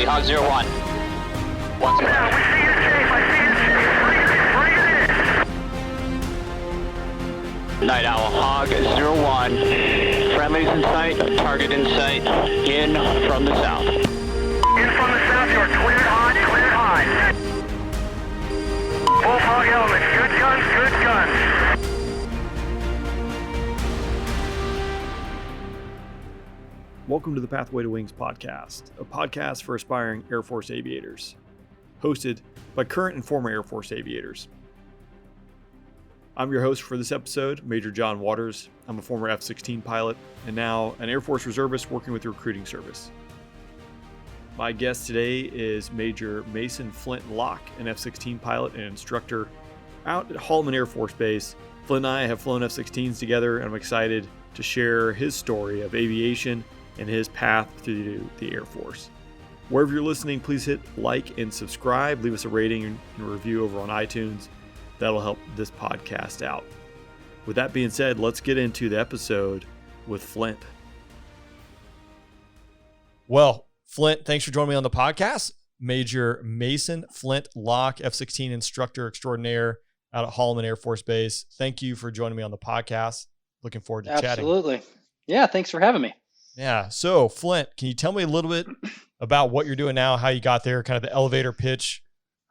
Copy, Hog 01. Once more. Yeah, we see you safe. I see you safe. Bring it in. Night Owl, Hog 01. Friendlies in sight, target in sight, in from the south. In from the south, you're cleared hot, cleared hot. Both Hog elements, good guns, good guns. Welcome to the Pathway to Wings podcast, a podcast for aspiring Air Force aviators, hosted by current and former Air Force aviators. I'm your host for this episode, Major John Waters. I'm a former F-16 pilot and now an Air Force reservist working with the recruiting service. My guest today is Major Mason Flint Locke, an F-16 pilot and instructor out at Holloman Air Force Base. Flint and I have flown F-16s together, and I'm excited to share his story of aviation and his path through the Air Force. Wherever you're listening, please hit like and subscribe. Leave us a rating and a review over on iTunes. That'll help this podcast out. With that being said, let's get into the episode with Flint. Well, Flint, thanks for joining me on the podcast. Major Mason Flint Locke, F-16 Instructor Extraordinaire out at Holloman Air Force Base. Thank you for joining me on the podcast. Looking forward to chatting. Absolutely. Yeah, thanks for having me. Yeah. So, Flint, can you tell me a little bit about what you're doing now, how you got there, kind of the elevator pitch?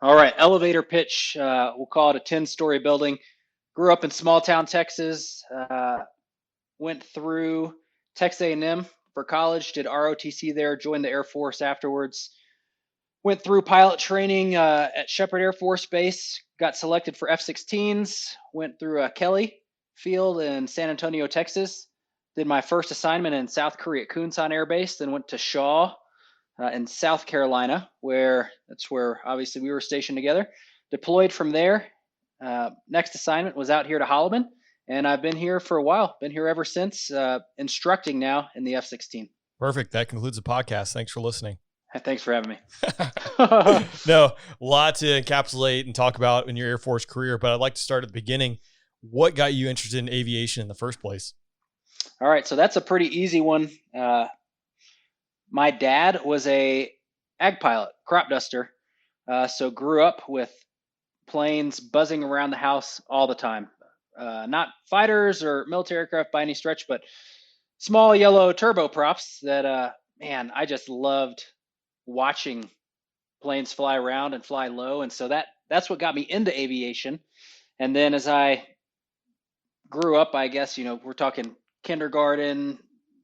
All right, elevator pitch. We'll call it a 10-story building. Grew up in small town Texas. Went through Texas A&M for college, did ROTC there, joined the Air Force afterwards. Went through pilot training at Shepherd Air Force Base, got selected for F-16s, went through Kelly Field in San Antonio, Texas. Did my first assignment in South Korea at Kunsan Air Base, then went to Shaw in South Carolina, that's where obviously we were stationed together. Deployed from there. Next assignment was out here to Holloman, and I've been here for a while. Been here ever since, instructing now in the F-16. Perfect. That concludes the podcast. Thanks for listening. Thanks for having me. No, a lot to encapsulate and talk about in your Air Force career, but I'd like to start at the beginning. What got you interested in aviation in the first place? All right, so that's a pretty easy one. My dad was a ag pilot, crop duster, so grew up with planes buzzing around the house all the time. Not fighters or military aircraft by any stretch, but small yellow turboprops that, man, I just loved watching planes fly around and fly low. And so that's what got me into aviation. And then as I grew up, I guess, we're talking kindergarten,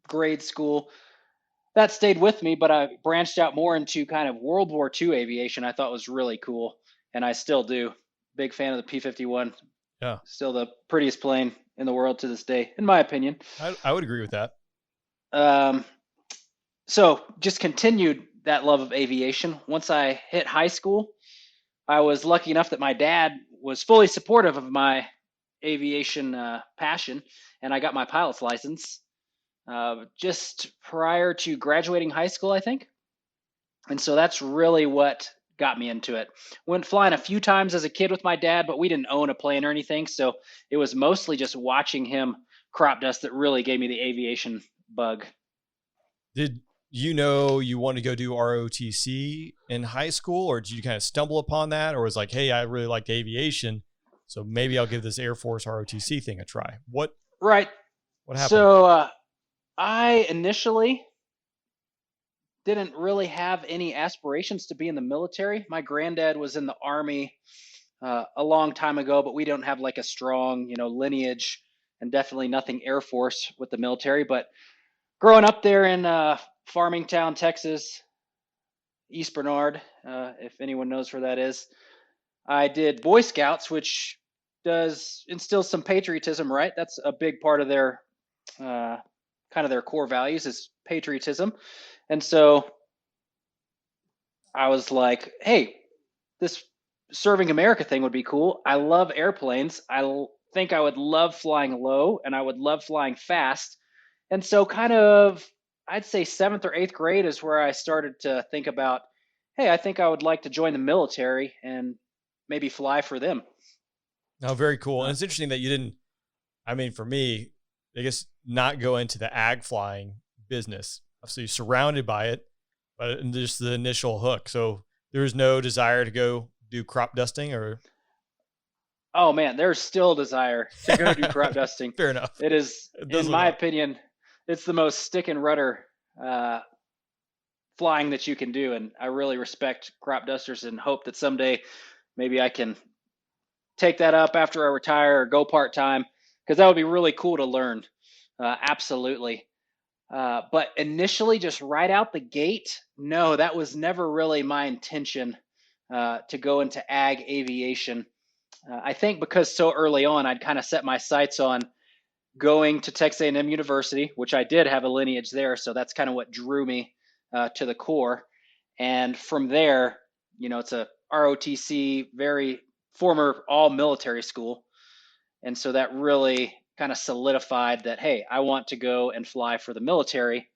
grade school, that stayed with me, but I branched out more into kind of World War II aviation. I thought was really cool, and I still do. Big fan of the P-51. Yeah. Still the prettiest plane in the world to this day, in my opinion. I would agree with that. So just continued that love of aviation. Once I hit high school, I was lucky enough that my dad was fully supportive of my aviation passion, and I got my pilot's license just prior to graduating high school, I think. And so that's really what got me into it. Went flying a few times as a kid with my dad, but we didn't own a plane or anything. So it was mostly just watching him crop dust that really gave me the aviation bug. Did you know you wanted to go do ROTC in high school, or did you kind of stumble upon that, or was like, hey, I really liked aviation, so maybe I'll give this Air Force ROTC thing a try? What happened? So I initially didn't really have any aspirations to be in the military. My granddad was in the Army a long time ago, but we don't have like a strong, lineage, and definitely nothing Air Force with the military. But growing up there in Farmingtown, Texas, East Bernard, if anyone knows where that is, I did Boy Scouts, which instills some patriotism, right? That's a big part of their kind of their core values is patriotism. And so I was like, hey, this serving America thing would be cool. I love airplanes. I think I would love flying low, and I would love flying fast. And so kind of, I'd say 7th or 8th grade is where I started to think about, hey, I think I would like to join the military and maybe fly for them. Oh, very cool. And it's interesting that you didn't, for me, I guess not go into the ag flying business. So you're surrounded by it. but just the initial hook. So there's no desire to go do crop dusting or. Oh man, there's still desire to go do crop dusting. Fair enough. It is, It in doesn't my matter. opinion, it's the most stick and rudder flying that you can do, and I really respect crop dusters and hope that someday maybe I can take that up after I retire or go part time, because that would be really cool to learn. Absolutely. But initially, just right out the gate, no, that was never really my intention to go into ag aviation. I think because so early on, I'd kind of set my sights on going to Texas A&M University, which I did have a lineage there, so that's kind of what drew me to the Corps. And from there, it's a ROTC, very former all military school, and so that really kind of solidified that, hey, I want to go and fly for the military,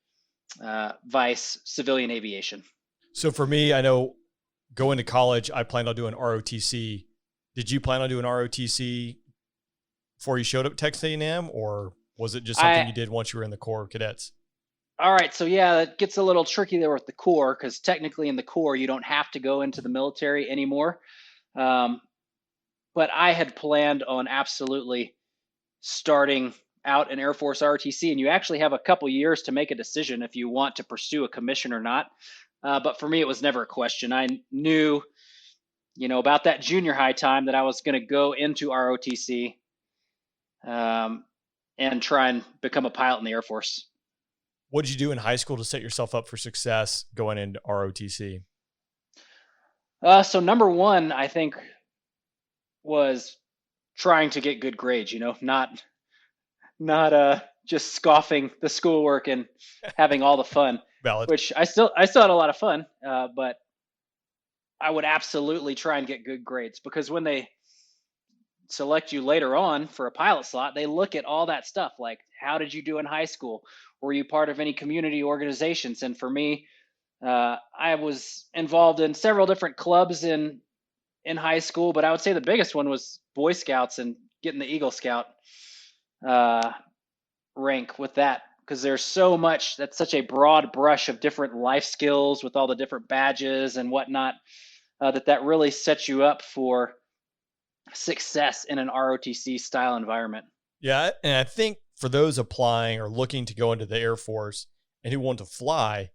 vice civilian aviation. So for me, I know going to college, I planned on doing ROTC. Did you plan on doing ROTC before you showed up at Texas A&M, or was it just something you did once you were in the Corps of Cadets? All right, so yeah, it gets a little tricky there with the Corps, because technically in the Corps, you don't have to go into the military anymore. But I had planned on absolutely starting out in Air Force ROTC, and you actually have a couple years to make a decision if you want to pursue a commission or not. But for me, it was never a question. I knew, about that junior high time that I was going to go into ROTC and try and become a pilot in the Air Force. What did you do in high school to set yourself up for success going into ROTC? So number one, I think, was trying to get good grades, not just scoffing the schoolwork and having all the fun. Valid. Which I still had a lot of fun, but I would absolutely try and get good grades, because when they select you later on for a pilot slot, they look at all that stuff, like how did you do in high school? Were you part of any community organizations? And for me, I was involved in several different clubs in high school, but I would say the biggest one was Boy Scouts and getting the Eagle Scout rank with that, because there's so much, that's such a broad brush of different life skills with all the different badges and whatnot, that really sets you up for success in an ROTC style environment. Yeah, and I think for those applying or looking to go into the Air Force and who want to fly,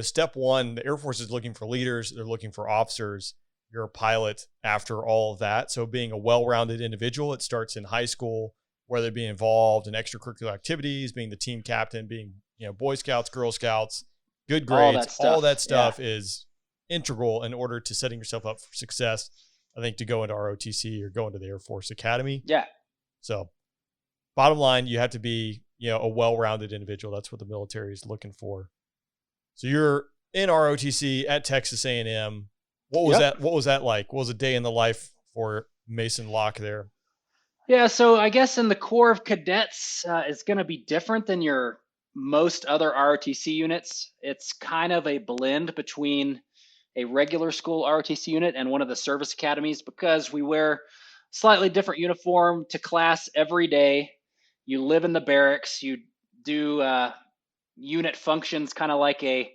step one, the Air Force is looking for leaders, they're looking for officers. You're a pilot after all of that. So being a well-rounded individual, it starts in high school, whether it be involved in extracurricular activities, being the team captain, being, Boy Scouts, Girl Scouts, good grades, all that stuff is integral in order to setting yourself up for success. I think to go into ROTC or go into the Air Force Academy. Yeah. So bottom line, you have to be, a well-rounded individual. That's what the military is looking for. So you're in ROTC at Texas A&M. What was that? What was that like? What was a day in the life for Mason Locke there? Yeah, so I guess in the Corps of Cadets is going to be different than your most other ROTC units. It's kind of a blend between a regular school ROTC unit and one of the service academies, because we wear slightly different uniform to class every day. You live in the barracks. You do unit functions kind of like a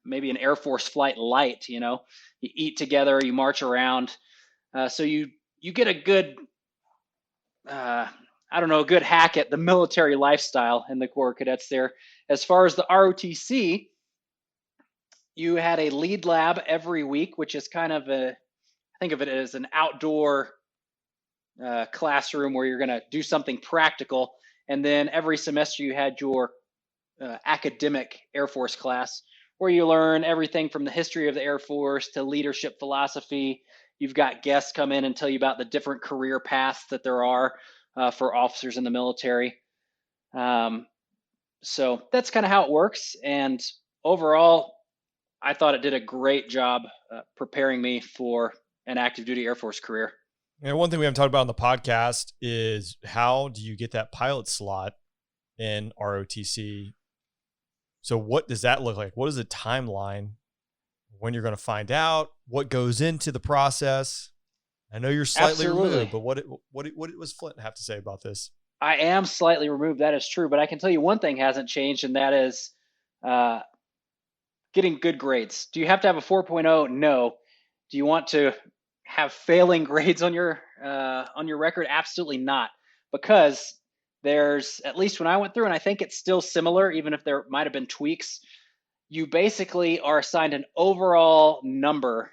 maybe an Air Force flight light. You eat together, you march around. So you get a good, a good hack at the military lifestyle in the Corps of Cadets there. As far as the ROTC, you had a lead lab every week, which is kind of think of it as an outdoor classroom where you're going to do something practical. And then every semester you had your academic Air Force class, where you learn everything from the history of the Air Force to leadership philosophy. You've got guests come in and tell you about the different career paths that there are for officers in the military. So that's kind of how it works. And overall, I thought it did a great job preparing me for an active duty Air Force career. And one thing we haven't talked about on the podcast is how do you get that pilot slot in ROTC? So what does that look like? What is the timeline when you're going to find out? What goes into the process? I know you're slightly removed, but what does Flint have to say about this? I am slightly removed. That is true. But I can tell you one thing hasn't changed, and that is getting good grades. Do you have to have a 4.0? No. Do you want to have failing grades on your record? Absolutely not, because there's, at least when I went through, and I think it's still similar, even if there might have been tweaks, you basically are assigned an overall number,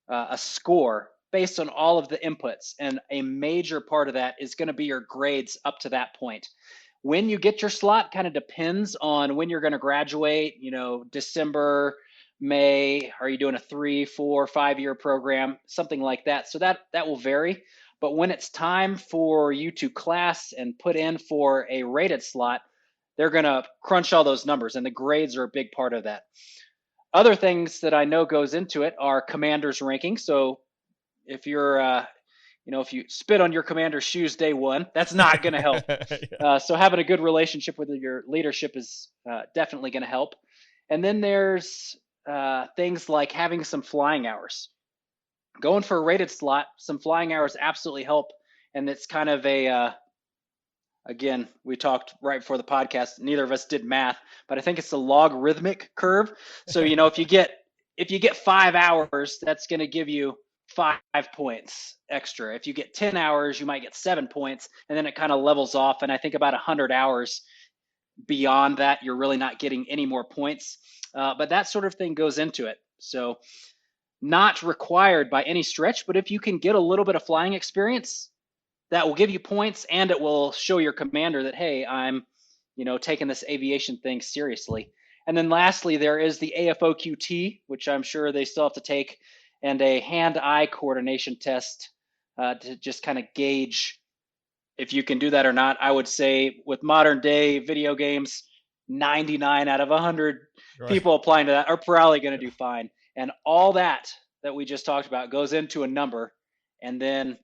a score based on all of the inputs, and a major part of that is going to be your grades up to that point. When you get your slot kind of depends on when you're going to graduate, December, May. Are you doing a 3, 4, 5 year program, something like that? So that will vary. But when it's time for you to class and put in for a rated slot, they're going to crunch all those numbers, and the grades are a big part of that. Other things that I know goes into it are commander's ranking. So if you're if you spit on your commander's shoes day one, that's not going to help. Yeah. So having a good relationship with your leadership is definitely going to help. And then there's things like having some flying hours. Going for a rated slot, some flying hours absolutely help. And it's kind of again, we talked right before the podcast, neither of us did math, but I think it's the logarithmic curve. So, if you get 5 hours, that's going to give you 5 points extra. If you get 10 hours, you might get 7 points, and then it kind of levels off. And I think about 100 hours beyond that, you're really not getting any more points. But that sort of thing goes into it. So not required by any stretch, but if you can get a little bit of flying experience, that will give you points, and it will show your commander that, hey, I'm, taking this aviation thing seriously. And then lastly, there is the AFOQT, which I'm sure they still have to take, and a hand-eye coordination test to just kind of gauge if you can do that or not. I would say with modern day video games, 99 out of 100 people applying to that are probably going to do fine. And all that we just talked about goes into a number, and then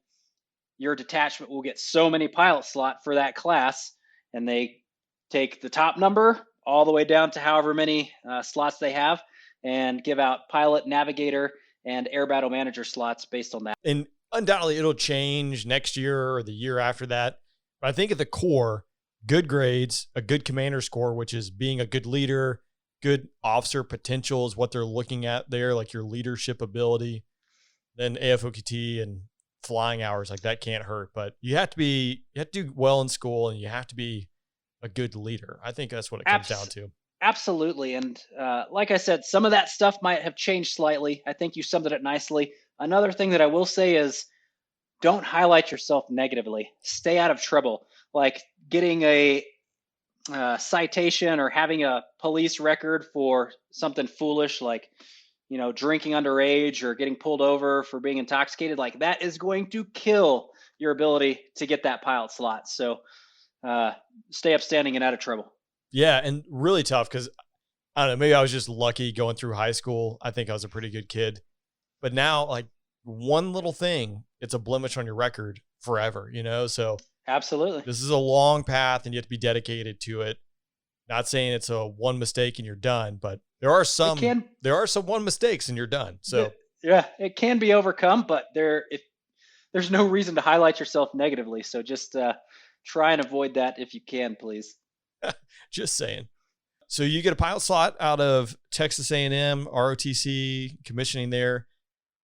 your detachment will get so many pilot slot for that class, and they take the top number all the way down to however many slots they have, and give out pilot, navigator, and air battle manager slots based on that. And undoubtedly it'll change next year or the year after that. But I think at the core, good grades, a good commander score, which is being a good leader, good officer potential is what they're looking at there, like your leadership ability. Then AFOQT and flying hours, like that can't hurt. But you have to do well in school, and you have to be a good leader. I think that's what it comes down to. Absolutely. And like I said, some of that stuff might have changed slightly. I think you summed it up nicely. Another thing that I will say is, don't highlight yourself negatively. Stay out of trouble. Like getting a citation or having a police record for something foolish, like drinking underage or getting pulled over for being intoxicated, like that is going to kill your ability to get that pilot slot. So stay upstanding and out of trouble. Yeah, and really tough because, I don't know, maybe I was just lucky going through high school. I think I was a pretty good kid. But now, like, one little thing, it's a blemish on your record forever, So absolutely, this is a long path, and you have to be dedicated to it. Not saying it's a one mistake and you're done, but there are some one mistakes and you're done. So yeah, it can be overcome, but there's no reason to highlight yourself negatively. So just try and avoid that if you can, please. Just saying. So you get a pilot slot out of Texas A&M, ROTC, commissioning there.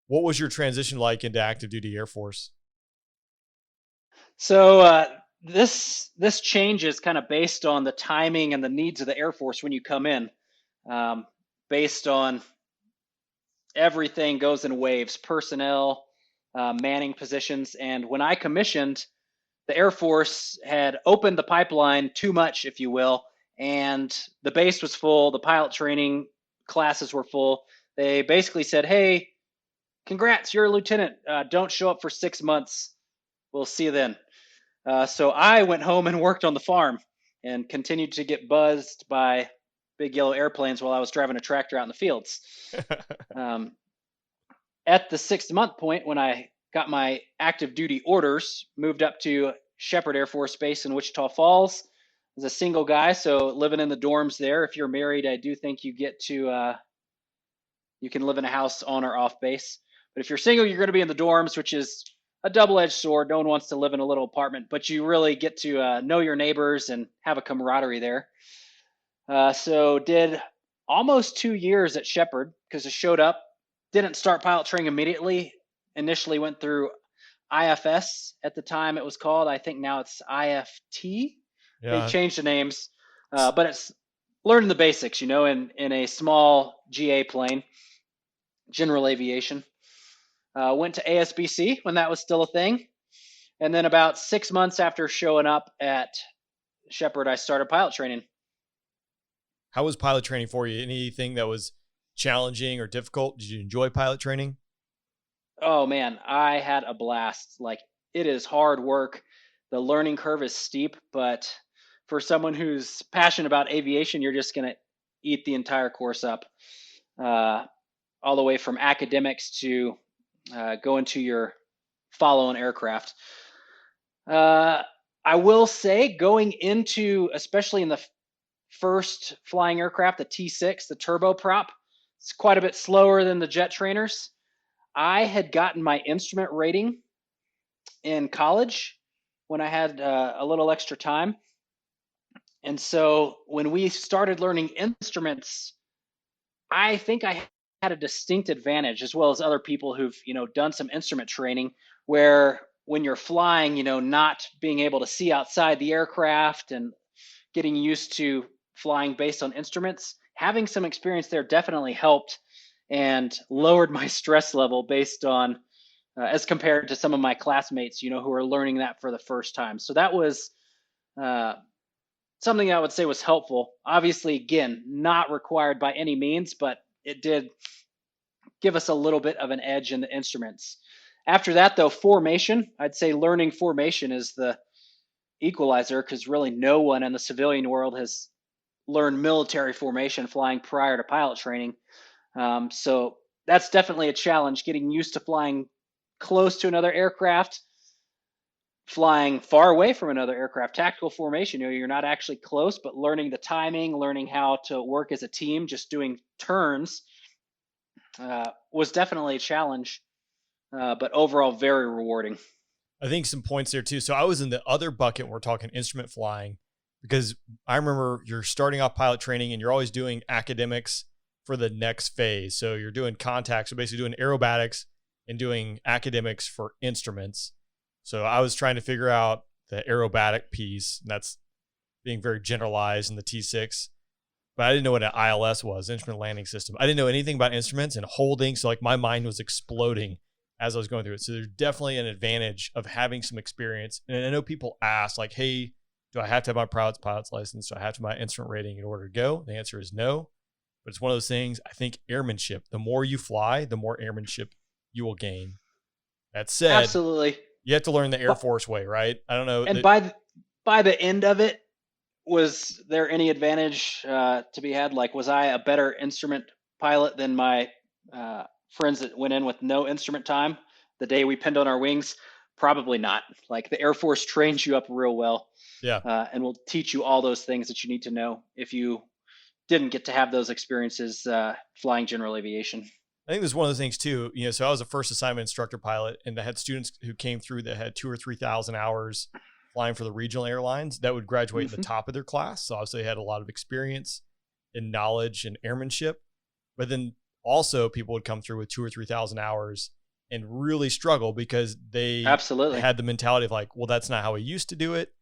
What was your transition like into active duty Air Force? So this change is kind of based on the timing and the needs of the Air Force when you come in. Based on everything goes in waves, personnel, manning positions. And when I commissioned, the Air Force had opened the pipeline too much, if you will, and the base was full. The pilot training classes were full. They basically said, hey, congrats, you're a lieutenant. Don't show up for 6 months. We'll see you then. So I went home and worked on the farm and continued to get buzzed by big yellow airplanes while I was driving a tractor out in the fields. At the 6-month point, when I got my active duty orders, moved up to Shepherd Air Force Base in Wichita Falls. I was a single guy, so living in the dorms there. If you're married, I do think you get to, you can live in a house on or off base. But if you're single, you're going to be in the dorms, which is a double-edged sword. No one wants to live in a little apartment, but you really get to know your neighbors and have a camaraderie there. So did almost 2 years at Shepherd because I showed up, didn't start pilot training immediately. Initially went through IFS at the time it was called. I think now it's IFT. They Yeah. changed the names, but it's learning the basics, in a small GA plane, general aviation. Went to ASBC when that was still a thing. And then about 6 months after showing up at Shepherd, I started pilot training. How was pilot training for you? Anything that was challenging or difficult? Did you enjoy pilot training? Oh man, I had a blast. Like, it is hard work. The learning curve is steep, but for someone who's passionate about aviation, you're just going to eat the entire course up. All the way from academics to going to your follow-on aircraft. I will say, going into, especially in the first flying aircraft, the T6, the turboprop, it's quite a bit slower than the jet trainers. I had gotten my instrument rating in college when I had a little extra time. And so when we started learning instruments, I think I had a distinct advantage, as well as other people who've, done some instrument training, where when you're flying, not being able to see outside the aircraft and getting used to flying based on instruments, having some experience there definitely helped and lowered my stress level based on, as compared to some of my classmates, who are learning that for the first time. So that was something I would say was helpful. Obviously, again, not required by any means, but it did give us a little bit of an edge in the instruments. After that, though, formation, I'd say learning formation is the equalizer, because really no one in the civilian world has learned military formation flying prior to pilot training. So that's definitely a challenge, getting used to flying close to another aircraft, flying far away from another aircraft. Tactical formation, you're not actually close, but learning the timing, learning how to work as a team, just doing turns, was definitely a challenge, but overall very rewarding. I think some points there too. So I was in the other bucket when we're talking instrument flying, because I remember you're starting off pilot training and you're always doing academics for the next phase. So you're doing contacts, so basically doing aerobatics and doing academics for instruments. So I was trying to figure out the aerobatic piece, and that's being very generalized in the T6. But I didn't know what an ILS was, instrument landing system. I didn't know anything about instruments and holding. So like my mind was exploding as I was going through it. So there's definitely an advantage of having some experience. And I know people ask like, hey, do I have to have my pilot's license? Do I have to have my instrument rating in order to go? The answer is no. But it's one of those things. I think airmanship, the more you fly, the more airmanship you will gain. That said, Absolutely. You have to learn the Air Force way, right? I don't know. And by the end of it, was there any advantage to be had? Like, was I a better instrument pilot than my friends that went in with no instrument time the day we pinned on our wings? Probably not. Like, the Air Force trains you up real well, and will teach you all those things that you need to know if you didn't get to have those experiences flying general aviation. I think there's one of the things too, so I was a first assignment instructor pilot, and I had students who came through that had 2,000 or 3,000 hours flying for the regional airlines that would graduate at the top of their class. So obviously they had a lot of experience and knowledge and airmanship, but then also people would come through with 2,000 or 3,000 hours and really struggle because they absolutely had the mentality of like, well, that's not how we used to do it.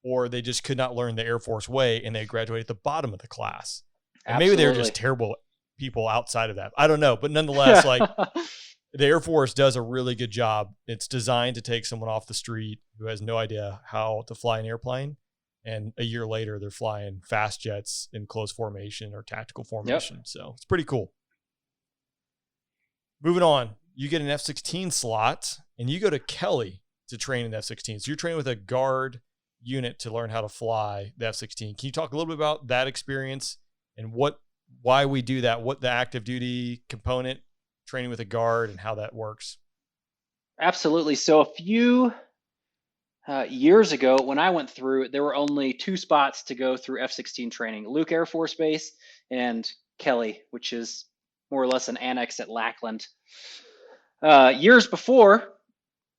Or they just could not learn the Air Force way and they graduated at the bottom of the class. And maybe they were just terrible people outside of that. I don't know. But nonetheless, like the Air Force does a really good job. It's designed to take someone off the street who has no idea how to fly an airplane. And a year later, they're flying fast jets in close formation or tactical formation. Yep. So it's pretty cool. Moving on, you get an F-16 slot and you go to Kelly to train an F-16. So you're training with a guard unit to learn how to fly the F-16. Can you talk a little bit about that experience and why we do that, what the active duty component, training with a guard, and how that works? Absolutely. So a few years ago, when I went through, there were only 2 spots to go through F-16 training: Luke Air Force Base and Kelly, which is more or less an annex at Lackland. Years before,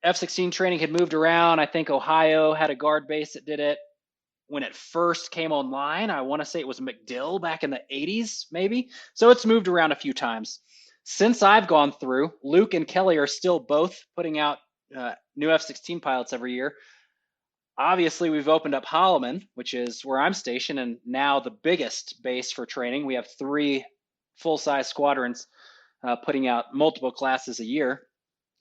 F-16 training had moved around. I think Ohio had a guard base that did it. when it first came online. I want to say it was MacDill back in the 80s, maybe. So it's moved around a few times. Since I've gone through, Luke and Kelly are still both putting out new F-16 pilots every year. Obviously, we've opened up Holloman, which is where I'm stationed, and now the biggest base for training. We have 3 full-size squadrons putting out multiple classes a year.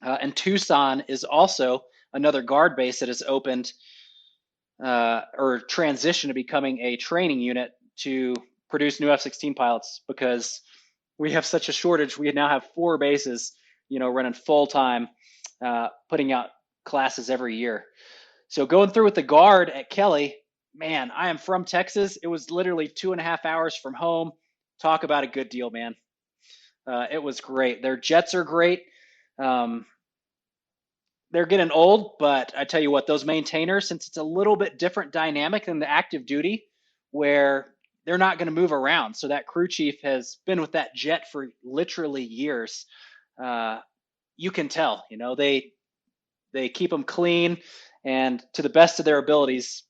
And Tucson is also another guard base that has opened or transitioned to becoming a training unit to produce new F-16 pilots, because we have such a shortage. We now have 4 bases, running full time, putting out classes every year. So going through with the guard at Kelly, man, I am from Texas. It was literally 2.5 hours from home. Talk about a good deal, man. It was great. Their jets are great. They're getting old, but I tell you what, those maintainers, since it's a little bit different dynamic than the active duty, where they're not going to move around. So that crew chief has been with that jet for literally years. You can tell, they keep them clean, and to the best of their abilities.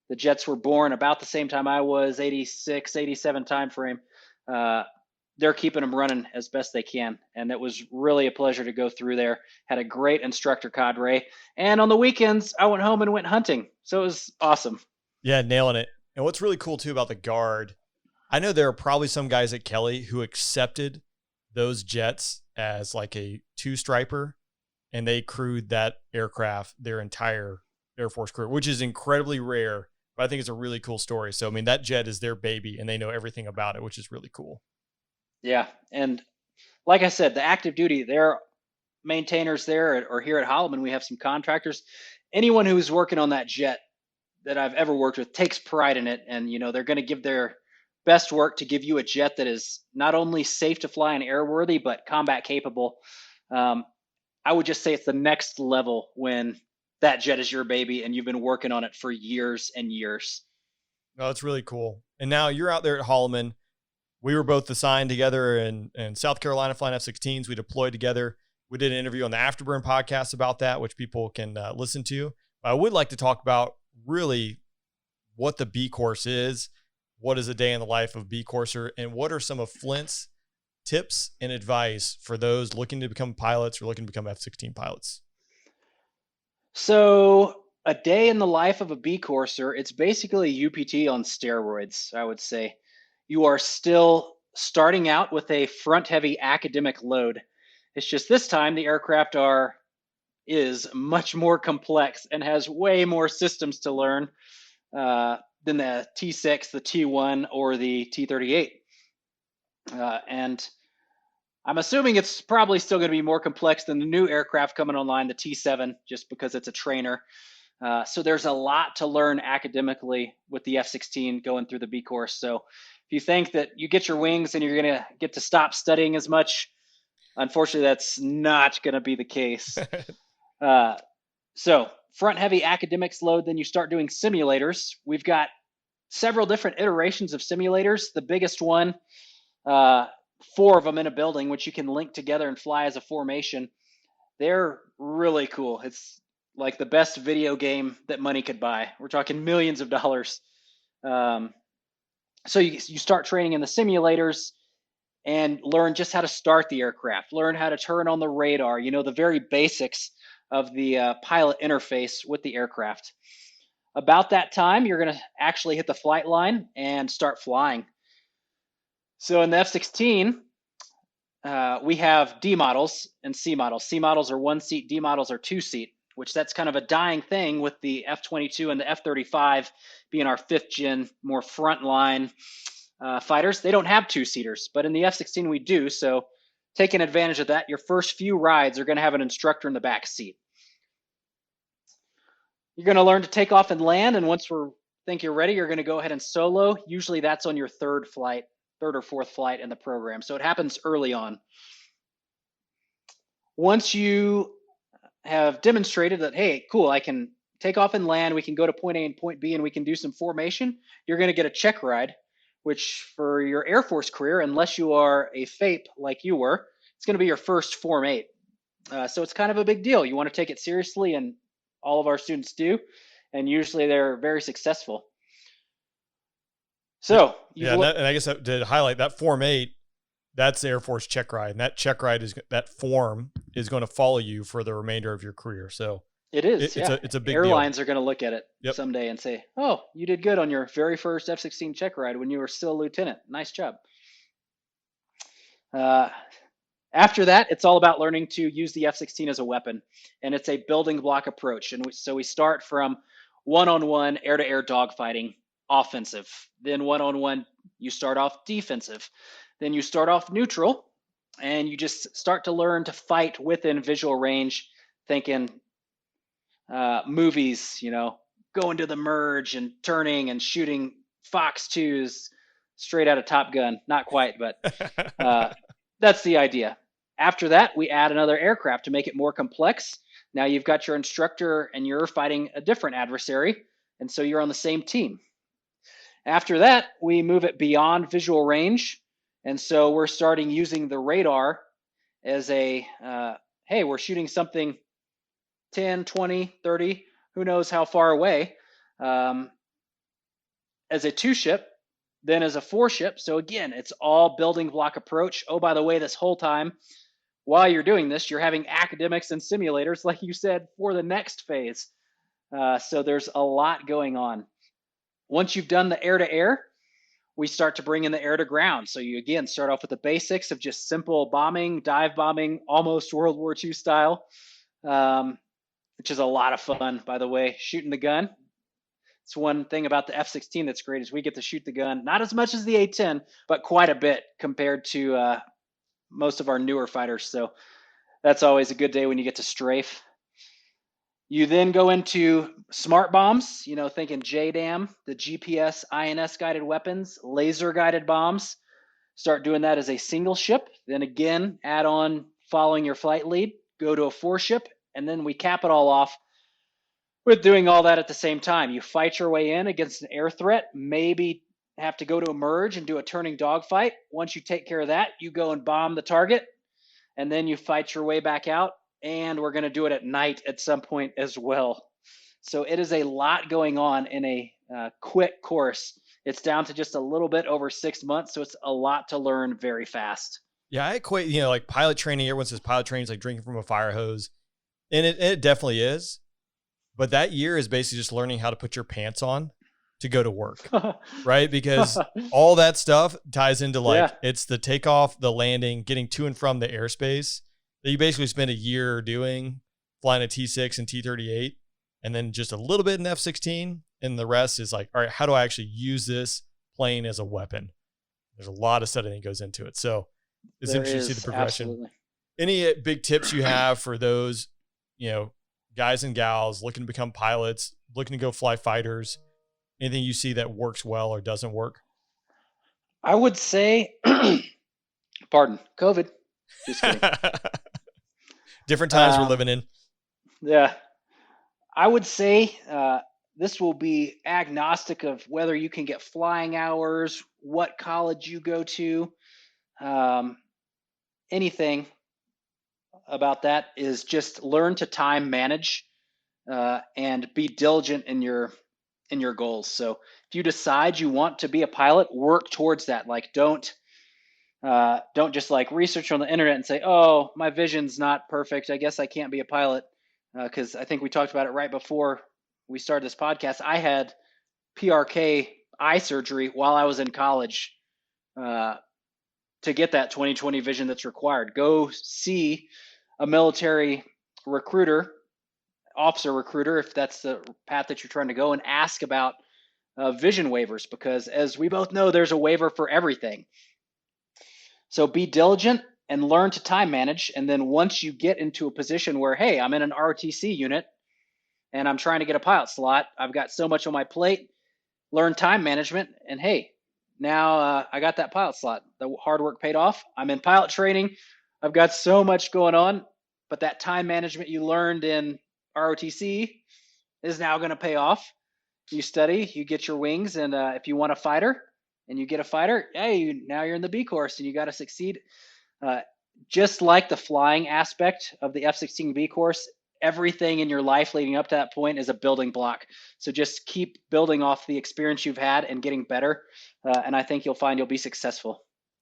The jets were born about the same time I was, 86, 87 timeframe. They're keeping them running as best they can. And it was really a pleasure to go through there. Had a great instructor cadre. And on the weekends, I went home and went hunting. So it was awesome. Yeah, nailing it. And what's really cool too about the guard, I know there are probably some guys at Kelly who accepted those jets as like a 2-striper, and they crewed that aircraft their entire Air Force career, which is incredibly rare, but I think it's a really cool story. So, I mean, that jet is their baby and they know everything about it, which is really cool. Yeah. And like I said, the active duty, they're maintainers there, or here at Holloman, we have some contractors. Anyone who's working on that jet that I've ever worked with takes pride in it. And, they're going to give their best work to give you a jet that is not only safe to fly and airworthy, but combat capable. I would just say it's the next level when that jet is your baby and you've been working on it for years and years. No, it's really cool. And now you're out there at Holloman. We were both assigned together in South Carolina flying F-16s. We deployed together. We did an interview on the Afterburn podcast about that, which people can listen to. But I would like to talk about really what the B course is, what is a day in the life of B courser, and what are some of Flint's tips and advice for those looking to become pilots or looking to become F-16 pilots. So a day in the life of a B courser, it's basically UPT on steroids, I would say. You are still starting out with a front-heavy academic load. It's just this time the aircraft is much more complex and has way more systems to learn than the T6, the T1, or the T38. And I'm assuming it's probably still going to be more complex than the new aircraft coming online, the T7, just because it's a trainer. So there's a lot to learn academically with the F-16 going through the B course. So if you think that you get your wings and you're going to get to stop studying as much, unfortunately, that's not going to be the case. So front heavy academics load, then you start doing simulators. We've got several different iterations of simulators. The biggest one, 4 of them in a building, which you can link together and fly as a formation. They're really cool. It's like the best video game that money could buy. We're talking millions of dollars. So you start training in the simulators and learn just how to start the aircraft, learn how to turn on the radar, the very basics of the pilot interface with the aircraft. About that time, you're going to actually hit the flight line and start flying. So in the F-16, we have D models and C models. C models are 1-seat, D models are 2-seat, which that's kind of a dying thing with the F-22 and the F-35 being our 5th-gen, more frontline fighters. They don't have 2-seaters, but in the F-16 we do. So taking advantage of that, your first few rides are going to have an instructor in the back seat. You're going to learn to take off and land, and once we think you're ready, you're going to go ahead and solo. Usually that's on your 3rd or 4th flight in the program. So it happens early on. Once you have demonstrated that, hey, cool, I can take off and land, we can go to point A and point B, and we can do some formation, you're going to get a check ride, which for your Air Force career, unless you are a FAPE like you were, it's going to be your first Form 8. So it's kind of a big deal. You want to take it seriously, and all of our students do, and usually they're very successful. So Yeah, and I guess to highlight that Form 8, that's the Air Force check ride, and that check ride that form is going to follow you for the remainder of your career. So it is. it's a big Airlines deal. are going to look at it someday and say, "Oh, you did good on your very first F-16 check ride when you were still a lieutenant. Nice job." After that, it's all about learning to use the F-16 as a weapon, and it's a building block approach. And so we start from one-on-one air-to-air dogfighting, offensive. Then one-on-one, you start off defensive. Then you start off neutral, and you just start to learn to fight within visual range, thinking movies, going to the merge and turning and shooting Fox 2s straight out of Top Gun. Not quite, but that's the idea. After that, we add another aircraft to make it more complex. Now you've got your instructor and you're fighting a different adversary, and so you're on the same team. After that, we move it beyond visual range, and so we're starting using the radar as a, hey, we're shooting something 10, 20, 30, who knows how far away, as a 2-ship, then as a 4-ship. So again, it's all building block approach. Oh, by the way, this whole time, while you're doing this, you're having academics and simulators, like you said, for the next phase. So there's a lot going on. Once you've done the air-to-air, we start to bring in the air-to-ground. So you, again, start off with the basics of just simple bombing, dive bombing, almost World War II style, which is a lot of fun, by the way, shooting the gun. It's one thing about the F-16 that's great is we get to shoot the gun, not as much as the A-10, but quite a bit compared to most of our newer fighters. So that's always a good day when you get to strafe. You then go into smart bombs, thinking JDAM, the GPS INS guided weapons, laser guided bombs. Start doing that as a single ship. Then again, add on following your flight lead, go to a 4-ship, and then we cap it all off with doing all that at the same time. You fight your way in against an air threat, maybe have to go to a merge and do a turning dogfight. Once you take care of that, you go and bomb the target, and then you fight your way back out. And we're going to do it at night at some point as well. So it is a lot going on in a quick course. It's down to just a little bit over 6 months, so it's a lot to learn very fast. Yeah, I equate, like pilot training. Everyone says pilot training is like drinking from a fire hose, and it definitely is. But that year is basically just learning how to put your pants on to go to work, right? Because all that stuff ties into it's the takeoff, the landing, getting to and from the airspace that you basically spend a year doing, flying a T6 and T-38, and then just a little bit in F-16, and the rest is like, all right, how do I actually use this plane as a weapon? There's a lot of study that goes into it. So it's interesting to see the progression. Absolutely. Any big tips you have for those, guys and gals looking to become pilots, looking to go fly fighters? Anything you see that works well or doesn't work? I would say, pardon, COVID. Just kidding. Different times we're living in. Yeah. I would say this will be agnostic of whether you can get flying hours, what college you go to, anything about that is just learn to time manage and be diligent in your goals. So if you decide you want to be a pilot, work towards that. Like don't just like research on the internet and say, oh, my vision's not perfect, I guess I can't be a pilot. Because I think we talked about it right before we started this podcast. I had PRK eye surgery while I was in college to get that 20/20 vision that's required. Go see a military recruiter, officer recruiter, if that's the path that you're trying to go, and ask about vision waivers, because as we both know, there's a waiver for everything. So be diligent and learn to time manage. And then once you get into a position where, hey, I'm in an ROTC unit and I'm trying to get a pilot slot, I've got so much on my plate, learn time management. And hey, now I got that pilot slot. The hard work paid off. I'm in pilot training. I've got so much going on, but that time management you learned in ROTC is now going to pay off. You study, you get your wings, and if you want a fighter and you get a fighter, hey, now you're in the B course and you got to succeed. Just like the flying aspect of the F-16 B course, everything in your life leading up to that point is a building block. So just keep building off the experience you've had and getting better. And I think you'll find you'll be successful.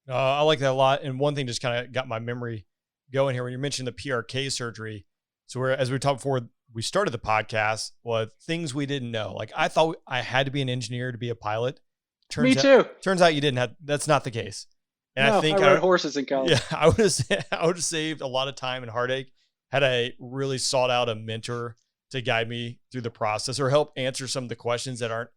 I like that a lot. And one thing just kind of got my memory going here when you mentioned the PRK surgery. So as we talked before we started the podcast, was things we didn't know. Like I thought I had to be an engineer to be a pilot. Me too. Turns out you didn't have. That's not the case. And no, I think I rode horses in college. Yeah, I would have saved a lot of time and heartache had I really sought out a mentor to guide me through the process or help answer some of the questions that aren't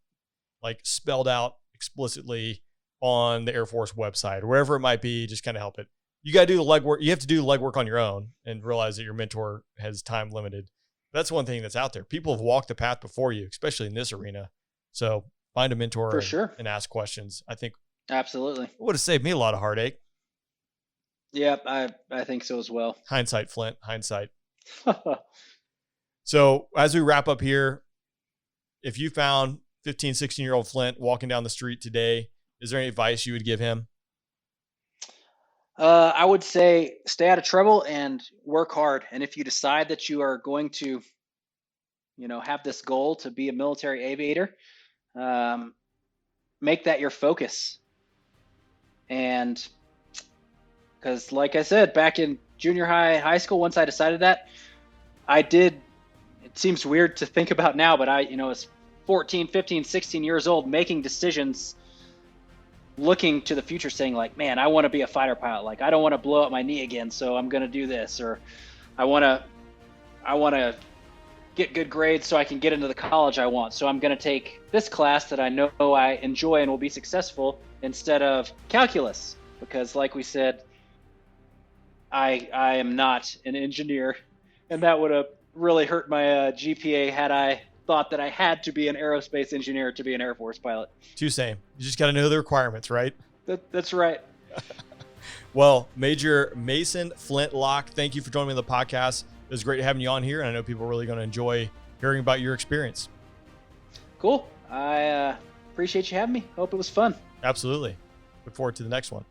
like spelled out explicitly on the Air Force website or wherever it might be. Just kind of help it. You got to do the legwork. You have to do the legwork on your own and realize that your mentor has time limited. That's one thing that's out there. People have walked the path before you, especially in this arena. So find a mentor For sure. and ask questions. I think Absolutely. it would have saved me a lot of heartache. Yeah, I think so as well. Hindsight, Flint, hindsight. So as we wrap up here, if you found 15, 16-year-old Flint walking down the street today, is there any advice you would give him? I would say stay out of trouble and work hard. And if you decide that you are going to, have this goal to be a military aviator, make that your focus. And because like I said, back in junior high school, once I decided that, it seems weird to think about now, but I was 14, 15, 16 years old making decisions looking to the future saying like, man, I want to be a fighter pilot. Like, I don't want to blow up my knee again. So I'm going to do this, or I want to get good grades so I can get into the college I want. So I'm going to take this class that I know I enjoy and will be successful instead of calculus, because like we said, I am not an engineer, and that would have really hurt my GPA had I thought that I had to be an aerospace engineer to be an Air Force pilot. Too same. You just got to know the requirements, right? That's right. Well, Major Mason Flint Locke, thank you for joining me on the podcast. It was great having you on here, and I know people are really going to enjoy hearing about your experience. Cool. I appreciate you having me. Hope it was fun. Absolutely. Look forward to the next one.